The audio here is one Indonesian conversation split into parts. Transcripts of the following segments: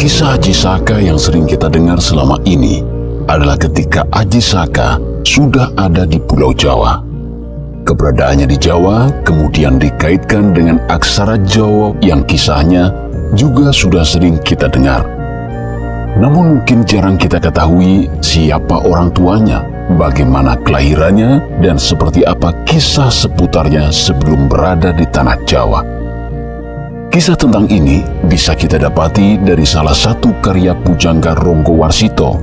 Kisah Aji Saka yang sering kita dengar selama ini adalah ketika Aji Saka sudah ada di Pulau Jawa. Keberadaannya di Jawa kemudian dikaitkan dengan aksara Jawa yang kisahnya juga sudah sering kita dengar. Namun mungkin jarang kita ketahui siapa orang tuanya, bagaimana kelahirannya, dan seperti apa kisah seputarnya sebelum berada di tanah Jawa. Kisah tentang ini bisa kita dapati dari salah satu karya Pujangga Ronggowarsito.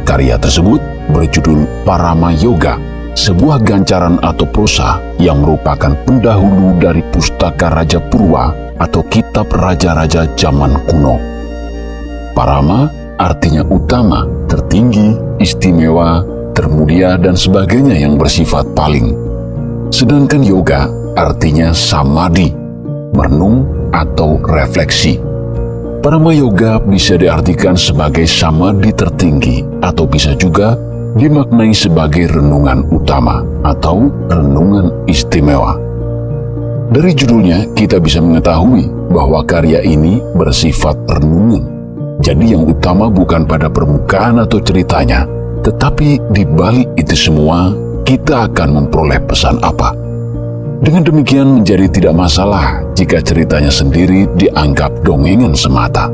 Karya tersebut berjudul Parama Yoga, sebuah gancaran atau prosa yang merupakan pendahulu dari Pustaka Raja Purwa atau kitab raja-raja zaman kuno. Parama artinya utama, tertinggi, istimewa, termulia, dan sebagainya yang bersifat paling. Sedangkan yoga artinya samadhi, merenung atau refleksi. Parama yoga bisa diartikan sebagai samadhi tertinggi atau bisa juga dimaknai sebagai renungan utama atau renungan istimewa. Dari judulnya kita bisa mengetahui bahwa karya ini bersifat renungan. Jadi yang utama bukan pada permukaan atau ceritanya, tetapi di balik itu semua kita akan memperoleh pesan apa. Dengan demikian menjadi tidak masalah jika ceritanya sendiri dianggap dongengan semata.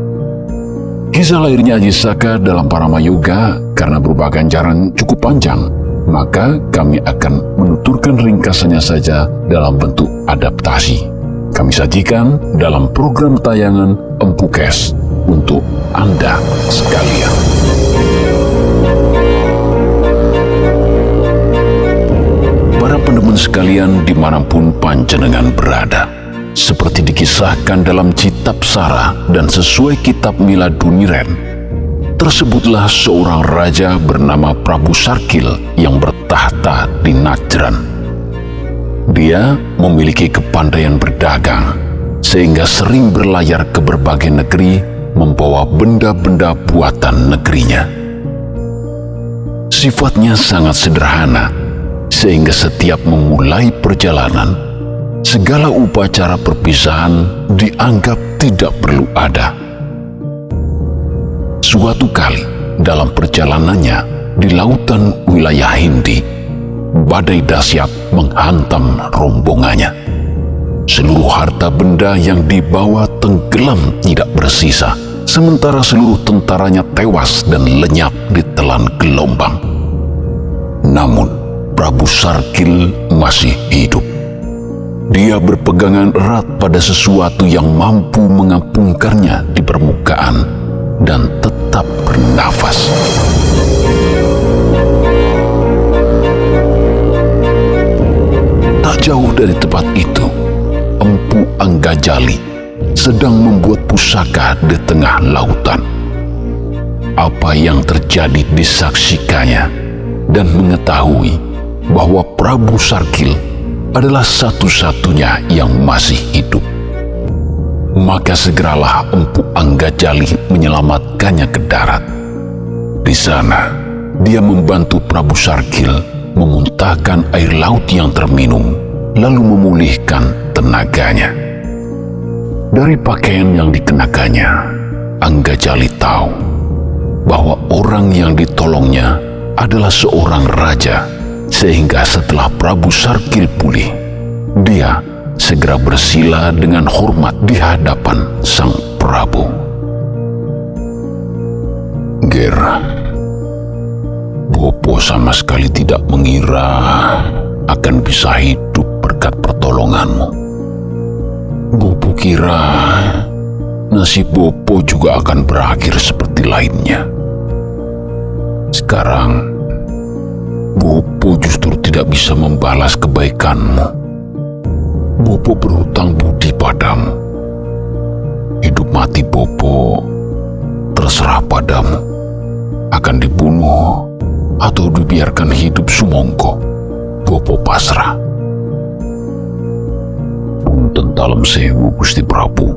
Kisah lahirnya Aji Saka dalam Parama Yoga karena merupakan jalan cukup panjang, maka kami akan menuturkan ringkasannya saja dalam bentuk adaptasi. Kami sajikan dalam program tayangan Empu Kes untuk Anda sekalian. Para pendemun sekalian dimanapun panjenengan berada, seperti dikisahkan dalam Kitab Sara dan sesuai kitab Miladuniren, tersebutlah seorang raja bernama Prabu Sarkil yang bertahta di Najran. Dia memiliki kepandaian berdagang, sehingga sering berlayar ke berbagai negeri membawa benda-benda buatan negerinya. Sifatnya sangat sederhana, sehingga setiap memulai perjalanan, segala upacara perpisahan dianggap tidak perlu ada. Suatu kali dalam perjalanannya di lautan wilayah Hindi, badai dahsyat menghantam rombongannya. Seluruh harta benda yang dibawa tenggelam tidak bersisa, sementara seluruh tentaranya tewas dan lenyap ditelan gelombang. Namun Prabu Sarkil masih hidup. Dia berpegangan erat pada sesuatu yang mampu mengapungkannya di permukaan dan tetap bernafas. Tak jauh dari tempat itu, Empu Anggajali sedang membuat pusaka di tengah lautan. Apa yang terjadi disaksikannya dan mengetahui bahwa Prabu Sarkil adalah satu-satunya yang masih hidup. Maka segeralah Empu Anggajali menyelamatkannya ke darat. Di sana, dia membantu Prabu Sarkil memuntahkan air laut yang terminum, lalu memulihkan tenaganya. Dari pakaian yang dikenakannya, Anggajali tahu bahwa orang yang ditolongnya adalah seorang raja. Sehingga setelah Prabu Sarkil pulih, dia segera bersila dengan hormat di hadapan sang Prabu. Ger, Bopo sama sekali tidak mengira akan bisa hidup berkat pertolonganmu. Bopo kira nasib Bopo juga akan berakhir seperti lainnya. Sekarang Bopo justru tidak bisa membalas kebaikanmu. Bopo berhutang budi padamu. Hidup mati Bopo terserah padamu. Akan dibunuh atau dibiarkan hidup sumongko, Bopo pasrah. Punten Dalem Sewu Gusti Prabu.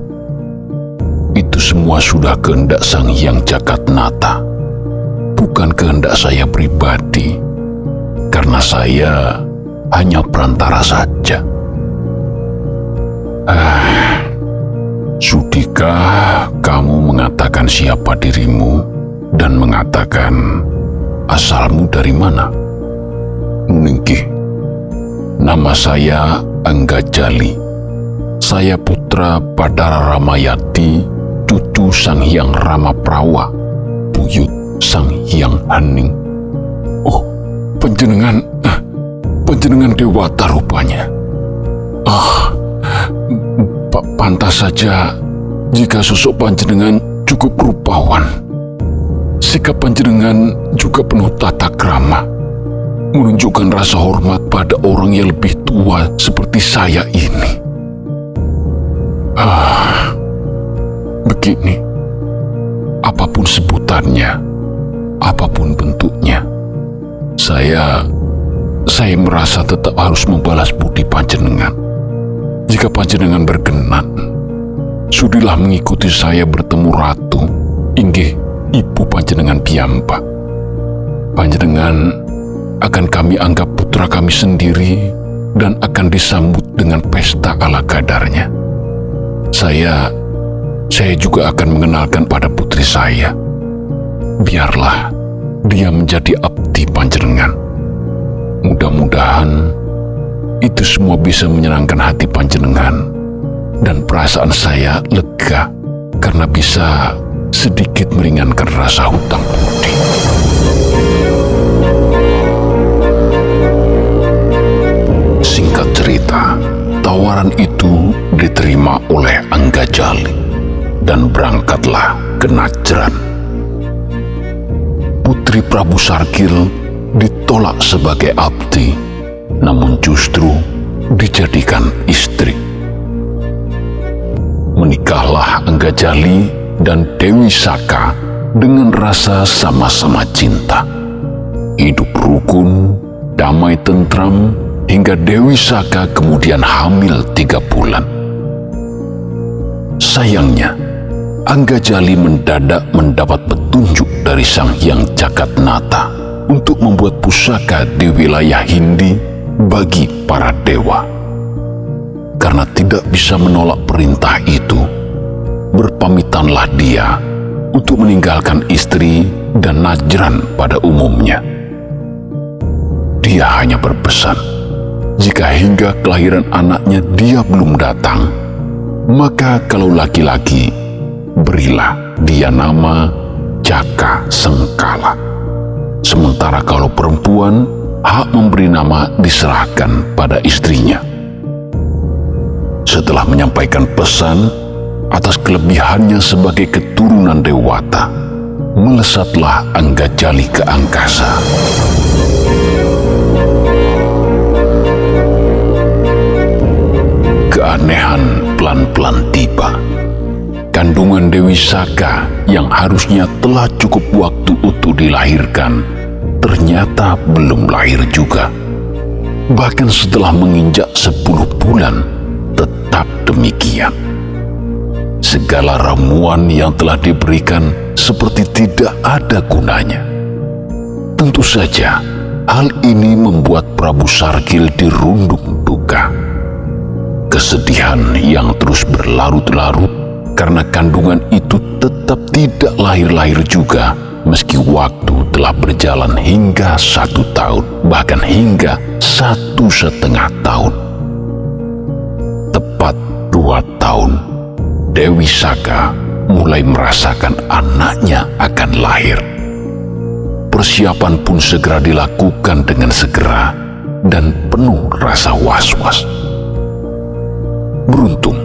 Itu semua sudah kehendak Sang Hyang Jagatnata, bukan kehendak saya pribadi. Karena saya hanya perantara saja. Sudikah kamu mengatakan siapa dirimu dan mengatakan asalmu dari mana? Nuningki, nama saya Anggajali. Saya putra Badara Ramayati, cucu Sang Hyang Ramaprawa, buyut Sang Hyang Hening. Oh, panjenengan dewata rupanya. Pantas saja jika sosok panjenengan cukup rupawan. Sikap panjenengan juga penuh tata krama, menunjukkan rasa hormat pada orang yang lebih tua seperti saya ini. Begini, apapun sebutannya, apapun bentuknya, saya merasa tetap harus membalas budi panjenengan. Jika panjenengan berkenan, sudilah mengikuti saya bertemu ratu, inggih ibu panjenengan piyambak. Panjenengan akan kami anggap putra kami sendiri dan akan disambut dengan pesta ala kadarnya. Saya juga akan mengenalkan pada putri saya. Biarlah dia menjadi abdi panjenengan. Mudah-mudahan itu semua bisa menyenangkan hati panjenengan dan perasaan saya lega karena bisa sedikit meringankan rasa hutang budi. Singkat cerita, tawaran itu diterima oleh Anggajali dan berangkatlah ke Najran. Putri Prabu Sarkil ditolak sebagai abdi, namun justru dijadikan istri. Menikahlah Anggajali dan Dewi Saka dengan rasa sama-sama cinta. Hidup rukun, damai tentram, hingga Dewi Saka kemudian hamil 3 bulan. Sayangnya, Anggajali mendadak mendapat petunjuk dari Sang Hyang Jagatnata untuk membuat pusaka di wilayah Hindi bagi para dewa. Karena tidak bisa menolak perintah itu, berpamitanlah dia untuk meninggalkan istri dan Najran pada umumnya. Dia hanya berpesan, jika hingga kelahiran anaknya dia belum datang, maka kalau laki-laki, berilah dia nama Jaka Sengkala. Sementara kalau perempuan, hak memberi nama diserahkan pada istrinya. Setelah menyampaikan pesan atas kelebihannya sebagai keturunan dewata, melesatlah Anggajali ke angkasa. Keanehan pelan-pelan tiba. Kandungan Dewi Saka yang harusnya telah cukup waktu untuk dilahirkan, ternyata belum lahir juga. Bahkan setelah menginjak 10 bulan, tetap demikian. Segala ramuan yang telah diberikan seperti tidak ada gunanya. Tentu saja, hal ini membuat Prabu Sarkil dirundung duka. Kesedihan yang terus berlarut-larut karena kandungan itu tetap tidak lahir-lahir juga, meski waktu telah berjalan hingga 1 tahun, bahkan hingga 1,5 tahun. Tepat 2 tahun, Dewi Saka mulai merasakan anaknya akan lahir. Persiapan pun segera dilakukan dengan segera dan penuh rasa was-was. Beruntung,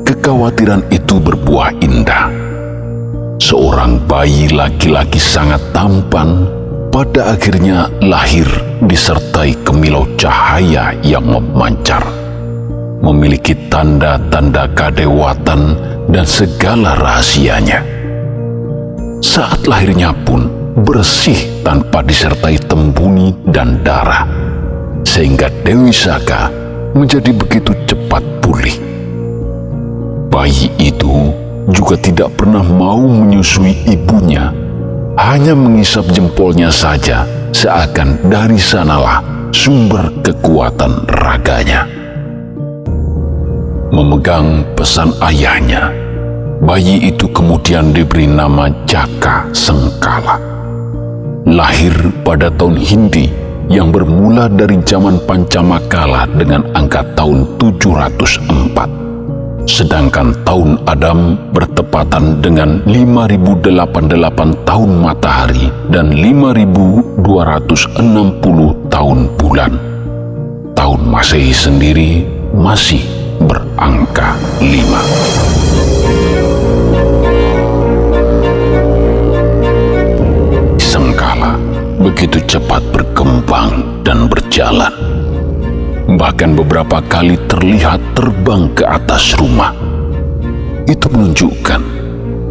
kekhawatiran itu berbuah indah. Seorang bayi laki-laki sangat tampan pada akhirnya lahir disertai kemilau cahaya yang memancar, memiliki tanda-tanda kadewatan dan segala rahasianya. Saat lahirnya pun bersih tanpa disertai tembuni dan darah, sehingga Dewi Saka menjadi begitu cepat pulih. Bayi itu juga tidak pernah mau menyusui ibunya, hanya mengisap jempolnya saja, seakan dari sanalah sumber kekuatan raganya. Memegang pesan ayahnya, Bayi itu kemudian diberi nama Jaka Sengkala. Lahir pada tahun Hindi yang bermula dari zaman Pancamakala dengan angka tahun 704. Sedangkan tahun Adam bertepatan dengan 5088 tahun matahari dan 5260 tahun bulan. Tahun Masehi sendiri masih berangka 5. Sengkala begitu cepat berkembang dan berjalan. Bahkan beberapa kali terlihat terbang ke atas rumah. Itu menunjukkan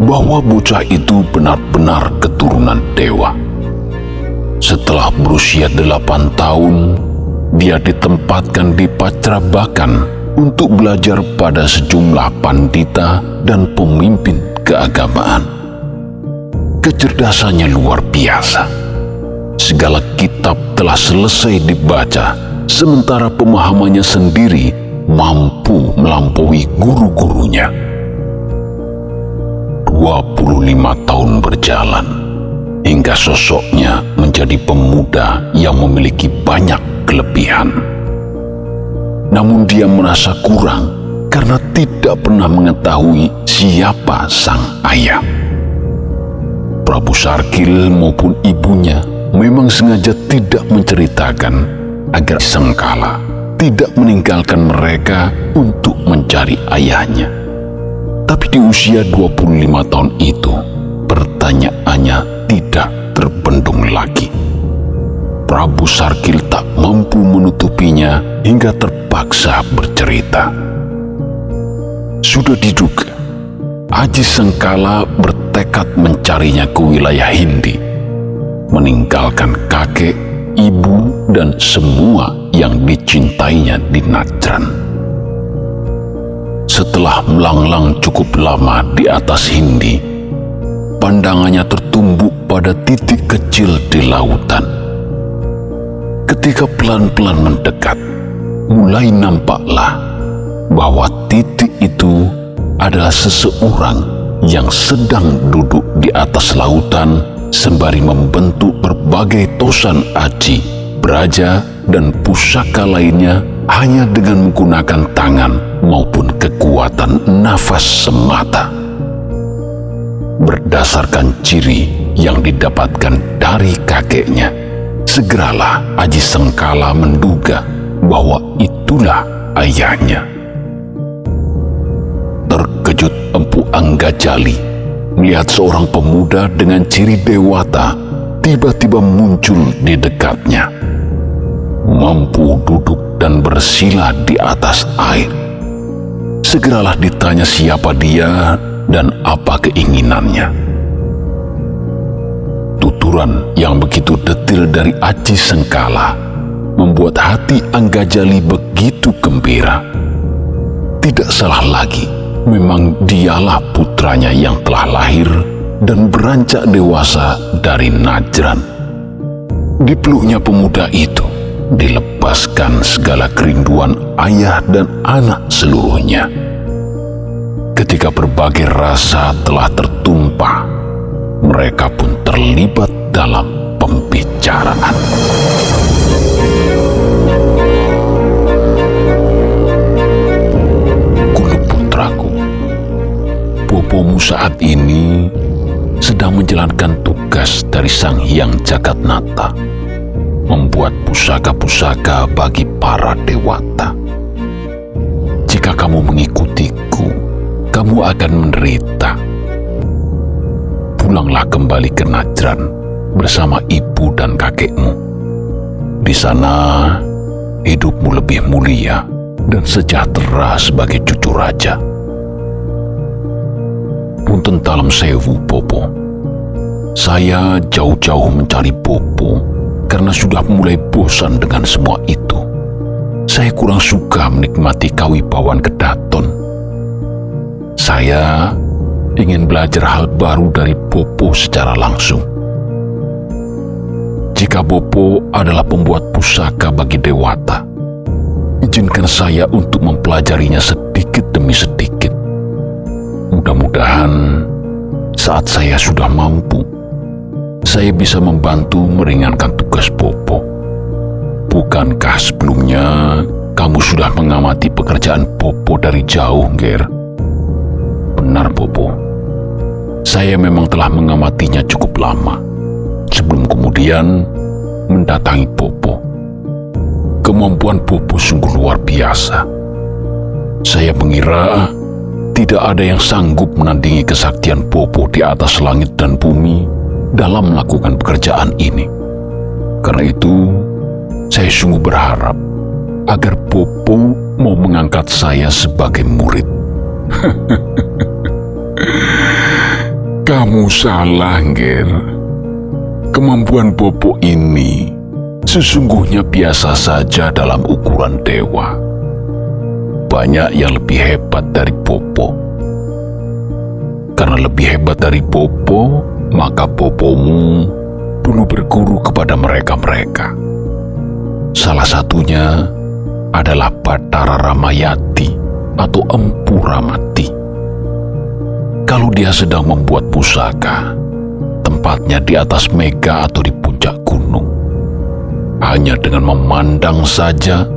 bahwa bocah itu benar-benar keturunan dewa. Setelah berusia 8 tahun, dia ditempatkan di Pacrabakan untuk belajar pada sejumlah pandita dan pemimpin keagamaan. Kecerdasannya luar biasa. Segala kitab telah selesai dibaca, sementara pemahamannya sendiri mampu melampaui guru-gurunya. 25 tahun berjalan, hingga sosoknya menjadi pemuda yang memiliki banyak kelebihan. Namun dia merasa kurang karena tidak pernah mengetahui siapa sang ayah. Prabu Sarkil maupun ibunya memang sengaja tidak menceritakan agar Sengkala tidak meninggalkan mereka untuk mencari ayahnya. Tapi di usia 25 tahun itu, pertanyaannya tidak terbendung lagi. Prabu Sarkil tak mampu menutupinya hingga terpaksa bercerita. Sudah diduga, Aji Sengkala bertekad mencarinya ke wilayah Hindi, meninggalkan kakek, ibu, dan semua yang dicintainya di Najran. Setelah melanglang cukup lama di atas Hindi, pandangannya tertumbuk pada titik kecil di lautan. Ketika pelan-pelan mendekat, mulai nampaklah bahwa titik itu adalah seseorang yang sedang duduk di atas lautan sembari membentuk berbagai tosan aji, braja, dan pusaka lainnya hanya dengan menggunakan tangan maupun kekuatan nafas semata. Berdasarkan ciri yang didapatkan dari kakeknya, segeralah Aji Sengkala menduga bahwa itulah ayahnya. Terkejut Empu Anggajali melihat seorang pemuda dengan ciri dewata tiba-tiba muncul di dekatnya, mampu duduk dan bersila di atas air. Segeralah ditanya siapa dia dan apa keinginannya. Tuturan yang begitu detil dari Aji Sengkala membuat hati Anggajali begitu gembira. Tidak salah lagi, memang dialah putranya yang telah lahir dan beranjak dewasa dari Najran. Di peluknya pemuda itu dilepaskan segala kerinduan ayah dan anak seluruhnya. Ketika berbagai rasa telah tertumpah, mereka pun terlibat dalam pembicaraan. Kulu putraku, bopomu saat ini sedang menjalankan tugas dari Sang Hyang Jagatnata, membuat pusaka-pusaka bagi para dewata. Jika kamu mengikutiku, kamu akan menderita. Pulanglah kembali ke Najran bersama ibu dan kakekmu. Di sana, hidupmu lebih mulia dan sejahtera sebagai cucu raja. Punten talam sewu, Bopo. Saya jauh-jauh mencari Bopo karena sudah mulai bosan dengan semua itu. Saya kurang suka menikmati kawibawaan Kedaton. Saya ingin belajar hal baru dari Bopo secara langsung. Jika Bopo adalah pembuat pusaka bagi dewata, izinkan saya untuk mempelajarinya sedikit demi sedikit. Mudah-mudahan saat saya sudah mampu, saya bisa membantu meringankan tugas Popo. Bukankah sebelumnya kamu sudah mengamati pekerjaan Popo dari jauh, Ger? Benar, Popo. Saya memang telah mengamatinya cukup lama sebelum kemudian mendatangi Popo. Kemampuan Popo sungguh luar biasa. Saya mengira tidak ada yang sanggup menandingi kesaktian Popo di atas langit dan bumi dalam melakukan pekerjaan ini. Karena itu, saya sungguh berharap agar Popo mau mengangkat saya sebagai murid. Kamu salah, Ger. Kemampuan Popo ini sesungguhnya biasa saja dalam ukuran dewa. Banyak yang lebih hebat dari Popo. Karena lebih hebat dari Popo, maka Popomu dulu berguru kepada mereka-mereka. Salah satunya adalah Bathara Ramayati atau Empu Ramati. Kalau dia sedang membuat pusaka, tempatnya di atas mega atau di puncak gunung. Hanya dengan memandang saja,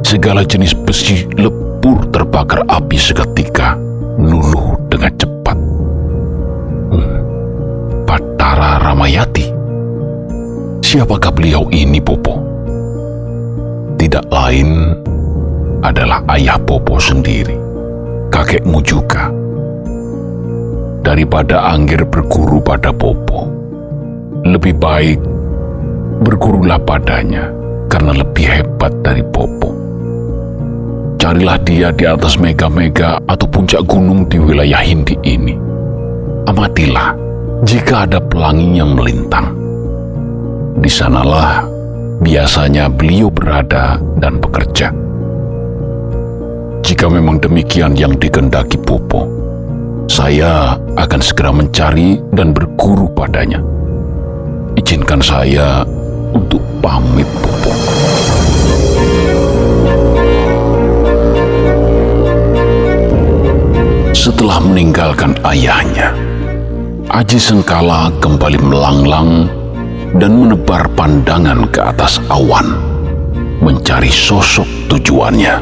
segala jenis besi lebur terbakar api seketika, luluh dengan cepat. Bathara Ramayati? Siapakah beliau ini, Popo? Tidak lain adalah ayah Popo sendiri, kakekmu juga. Daripada Angger berguru pada Popo, lebih baik bergurulah padanya karena lebih hebat dari Popo. Carilah dia di atas mega-mega atau puncak gunung di wilayah Hindi ini. Amatilah jika ada pelangi yang melintang. Di sanalah biasanya beliau berada dan bekerja. Jika memang demikian yang dikehendaki Popo, saya akan segera mencari dan berguru padanya. Izinkan saya untuk pamit, Popo. Setelah meninggalkan ayahnya, Aji Sengkala kembali melanglang dan menebar pandangan ke atas awan, mencari sosok tujuannya.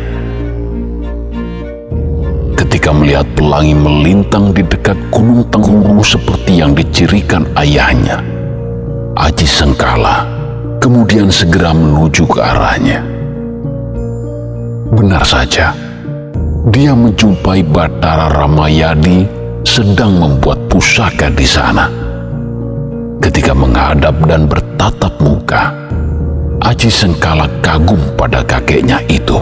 Ketika melihat pelangi melintang di dekat Gunung Tengguru seperti yang dicirikan ayahnya, Aji Sengkala kemudian segera menuju ke arahnya. Benar saja, dia menjumpai Bathara Ramayadi sedang membuat pusaka di sana. Ketika menghadap dan bertatap muka, Aji Sengkala kagum pada kakeknya itu.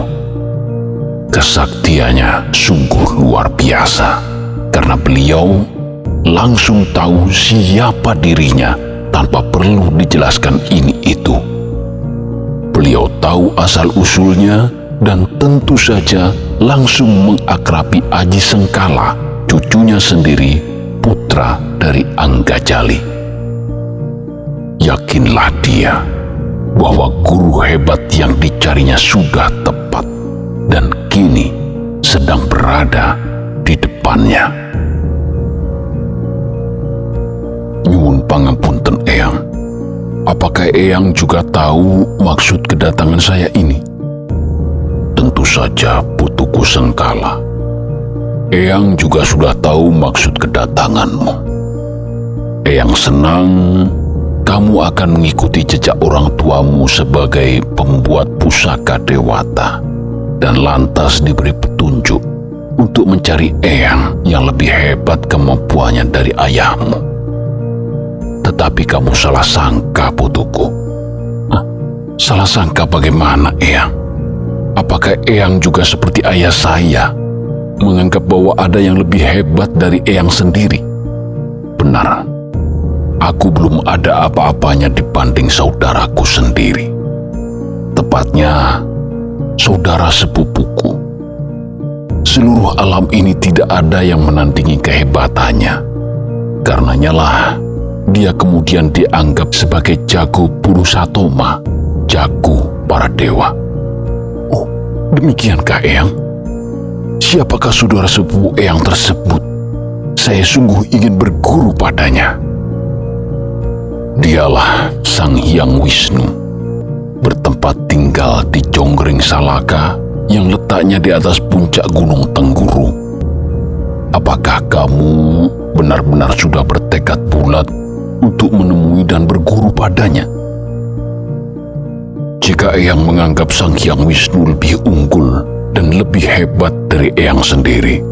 Kesaktiannya sungguh luar biasa, karena beliau langsung tahu siapa dirinya tanpa perlu dijelaskan ini itu. Beliau tahu asal-usulnya dan tentu saja langsung mengakrabi Aji Sengkala, cucunya sendiri, putra dari Anggajali. Yakinlah dia bahwa guru hebat yang dicarinya sudah tepat dan kini sedang berada di depannya. Nyuwun pangapunten, Eyang. Apakah Eyang juga tahu maksud kedatangan saya ini? Tentu saja, putuku Sengkala. Eyang juga sudah tahu maksud kedatanganmu. Eyang senang kamu akan mengikuti jejak orang tuamu sebagai pembuat pusaka dewata dan lantas diberi petunjuk untuk mencari Eyang yang lebih hebat kemampuannya dari ayahmu. Tetapi kamu salah sangka, putuku. Salah sangka bagaimana, Eyang? Apakah Eyang juga seperti ayah saya, menganggap bahwa ada yang lebih hebat dari Eyang sendiri? Benar, aku belum ada apa-apanya dibanding saudaraku sendiri. Tepatnya, saudara sepupuku. Seluruh alam ini tidak ada yang menandingi kehebatannya. Karenanya lah, dia kemudian dianggap sebagai jago Purusatoma, jago para dewa. Oh, demikiankah, Eyang? Siapakah saudara sepupu Eyang tersebut? saya sungguh ingin berguru padanya. Dialah Sang Hyang Wisnu, bertempat tinggal di Jonggring Salaka yang letaknya di atas puncak Gunung Tengguru. Apakah kamu benar-benar sudah bertekad bulat untuk menemui dan berguru padanya? Jika Eyang menganggap Sang Hyang Wisnu lebih unggul dan lebih hebat dari Eyang sendiri,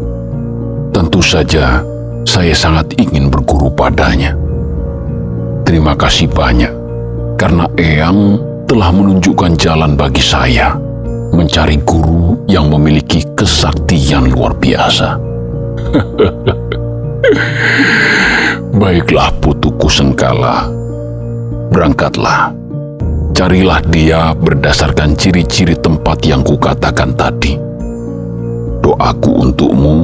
tentu saja saya sangat ingin berguru padanya. Terima kasih banyak, karena Eyang telah menunjukkan jalan bagi saya mencari guru yang memiliki kesaktian luar biasa. Baiklah putuku Sengkala, berangkatlah. Carilah dia berdasarkan ciri-ciri tempat yang kukatakan tadi. Doaku untukmu,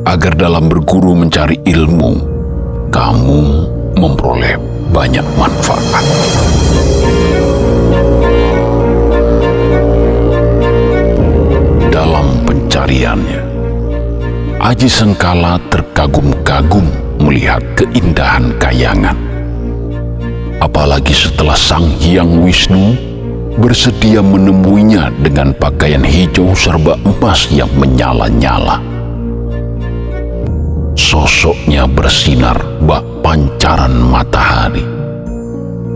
agar dalam berguru mencari ilmu, kamu memperoleh banyak manfaat. Dalam pencariannya, Aji Sengkala terkagum-kagum melihat keindahan kayangan. Apalagi setelah Sang Hyang Wisnu bersedia menemuinya dengan pakaian hijau serba emas yang menyala-nyala. Sosoknya bersinar bak pancaran matahari.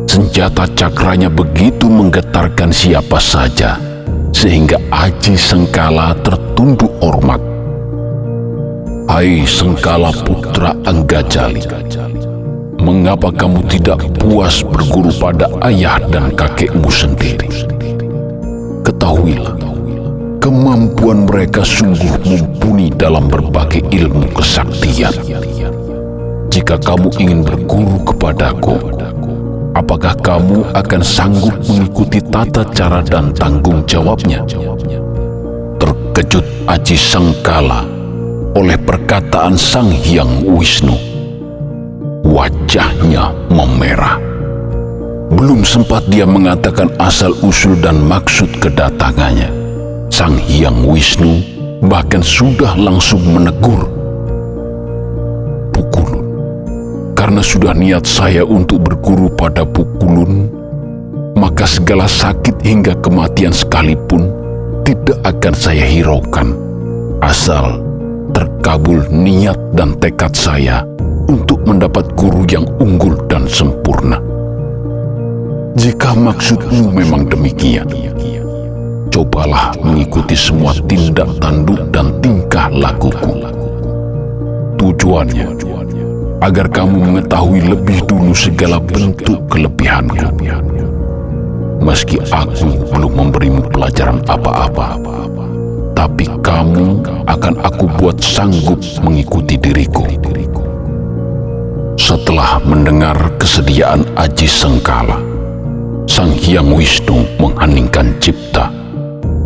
Senjata cakranya begitu menggetarkan siapa saja, sehingga Aji Sengkala tertunduk hormat. Hai Sengkala putra Anggajali, mengapa kamu tidak puas berguru pada ayah dan kakekmu sendiri? Ketahuilah, kemampuan mereka sungguh mumpuni dalam berbagai ilmu kesaktian. Jika kamu ingin berguru kepadaku, apakah kamu akan sanggup mengikuti tata cara dan tanggung jawabnya? Terkejut Aji Sengkala oleh perkataan Sang Hyang Wisnu. Wajahnya memerah. Belum sempat dia mengatakan asal-usul dan maksud kedatangannya, Sang Hyang Wisnu bahkan sudah langsung menegur. Pukulun, karena sudah niat saya untuk berguru pada Pukulun, maka segala sakit hingga kematian sekalipun tidak akan saya hiraukan, asal terkabul niat dan tekad saya untuk mendapat guru yang unggul dan sempurna. Jika maksudmu memang demikian, cobalah mengikuti semua tindak tanduk dan tingkah lakuku. Tujuannya, agar kamu mengetahui lebih dulu segala bentuk kelebihanku. Meski aku belum memberimu pelajaran apa-apa, tapi kamu akan aku buat sanggup mengikuti diriku. Setelah mendengar kesediaan Aji Sengkala, Sang Hyang Wisnu mengheningkan cipta,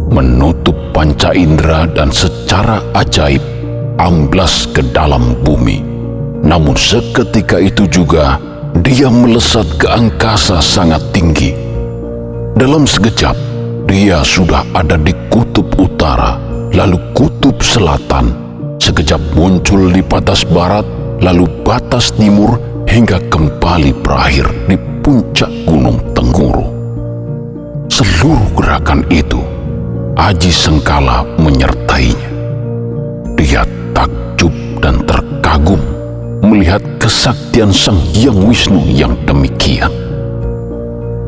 menutup panca indera dan secara ajaib amblas ke dalam bumi. Namun seketika itu juga dia melesat ke angkasa sangat tinggi. Dalam sekejap dia sudah ada di kutub utara, lalu kutub selatan, sekejap muncul di batas barat, lalu batas timur, hingga kembali berakhir di puncak Gunung Tengguru. Seluruh gerakan itu Aji Sengkala menyertainya. Dia takjub dan terkagum melihat kesaktian Sang Hyang Wisnu yang demikian.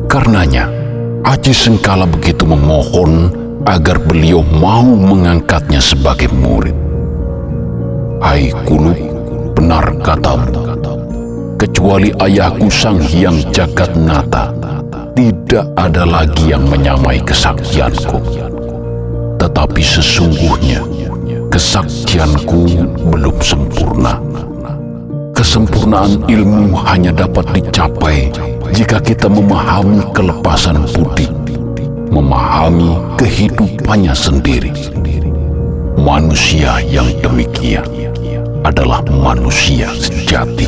Karenanya Aji Sengkala begitu memohon agar beliau mau mengangkatnya sebagai murid. Hai Kulub, benar katamu, kecuali ayahku Sang Hyang Jagatnata, tidak ada lagi yang menyamai kesaktianku. Tetapi sesungguhnya kesaktianku belum sempurna. Kesempurnaan ilmu hanya dapat dicapai jika kita memahami kelepasan budi, memahami kehidupannya sendiri. Manusia yang demikian adalah manusia sejati.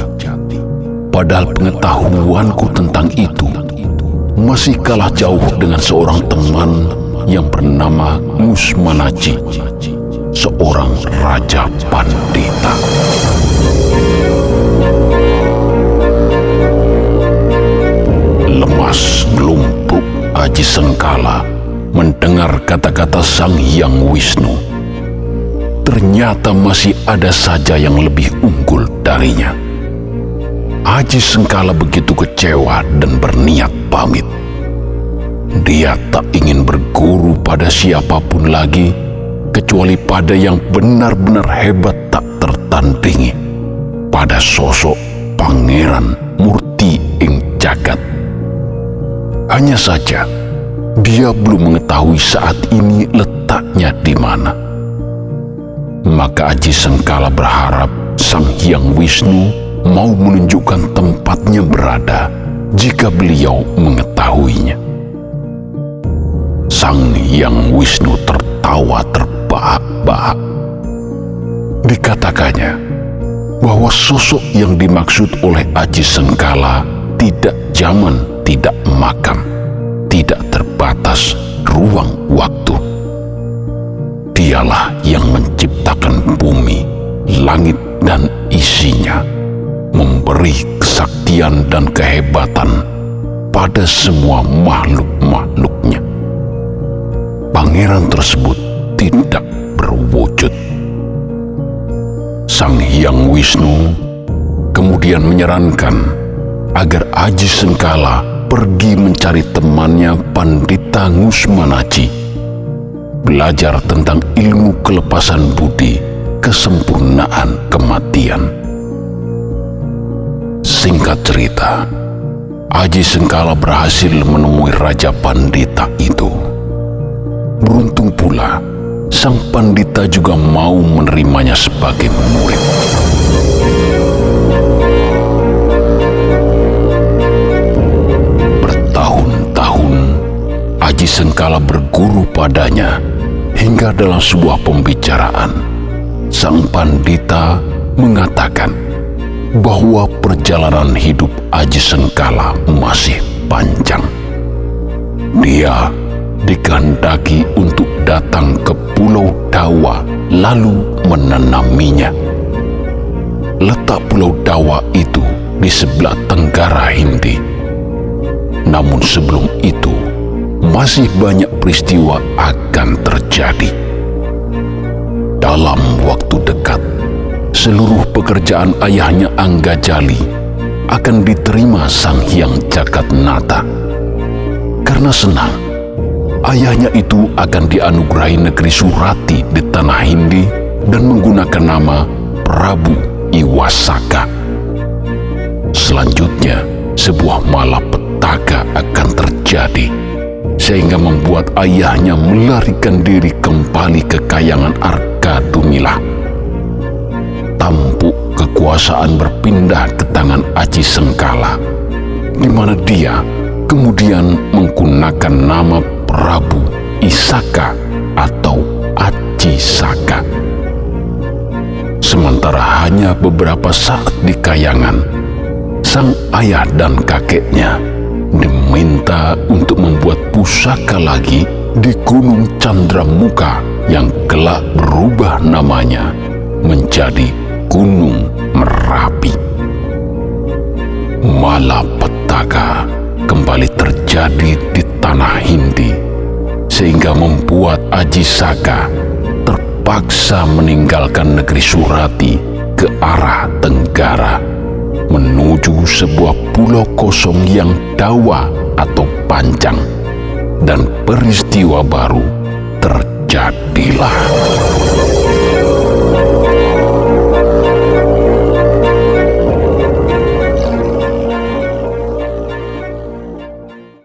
Padahal pengetahuanku tentang itu masih kalah jauh dengan seorang teman yang bernama Musmanaji, seorang raja pandita. Lemas gelumpruk Aji Sengkala mendengar kata-kata Sang Hyang Wisnu. Ternyata masih ada saja yang lebih unggul darinya. Aji Sengkala begitu kecewa dan berniat pamit. Dia tak ingin berguru pada siapapun lagi, kecuali pada yang benar-benar hebat tak tertandingi, pada sosok Pangeran Murti ing Jagat. Hanya saja, dia belum mengetahui saat ini letaknya di mana. Maka Aji Sengkala berharap Sang Hyang Wisnu mau menunjukkan tempatnya berada jika beliau mengetahuinya. Sang Hyang Wisnu tertawa terbahak-bahak. Dikatakannya bahwa sosok yang dimaksud oleh Aji Sengkala tidak zaman, tidak makam, tidak terbatas ruang waktu. Dialah yang menciptakan bumi, langit dan isinya, memberi kesaktian dan kehebatan pada semua makhluk-makhluknya. Pangeran tersebut tidak berwujud. Sang Hyang Wisnu kemudian menyarankan agar Aji Sengkala pergi mencari temannya Pandita Ngusmanaji, belajar tentang ilmu kelepasan budi, kesempurnaan kematian. Singkat cerita, Aji Sengkala berhasil menemui Raja Pandita itu. Beruntung pula, sang Pandita juga mau menerimanya sebagai murid. Bertahun-tahun, Aji Sengkala berguru padanya hingga dalam sebuah pembicaraan, sang Pandita mengatakan bahwa perjalanan hidup Aji Sengkala masih panjang. Dia dikehendaki untuk datang ke Pulau Dawa lalu menanaminya. Letak Pulau Dawa itu di sebelah tenggara Hindi. Namun sebelum itu, masih banyak peristiwa akan terjadi. Dalam waktu dekat, seluruh pekerjaan ayahnya Anggajali akan diterima Sang Hyang Jagatnata. Karena senang, ayahnya itu akan dianugerahi negeri Surati di tanah Hindi dan menggunakan nama Prabu Iwasaka. Selanjutnya, sebuah malapetaka akan terjadi, sehingga membuat ayahnya melarikan diri kembali ke Kayangan Argadumilah. Tampuk kekuasaan berpindah ke tangan Aji Sengkala, di mana dia kemudian menggunakan nama Prabu Isaka atau Aji Saka. Sementara hanya beberapa saat di Kayangan, sang ayah dan kakeknya diminta untuk membuat pusaka lagi di Gunung Candramuka yang kelak berubah namanya menjadi Gunung Merapi. Malapetaka kembali terjadi di tanah Hindi, sehingga membuat Aji Saka terpaksa meninggalkan negeri Surati ke arah tenggara, menuju sebuah pulau kosong yang dawa atau panjang, dan peristiwa baru terjadilah.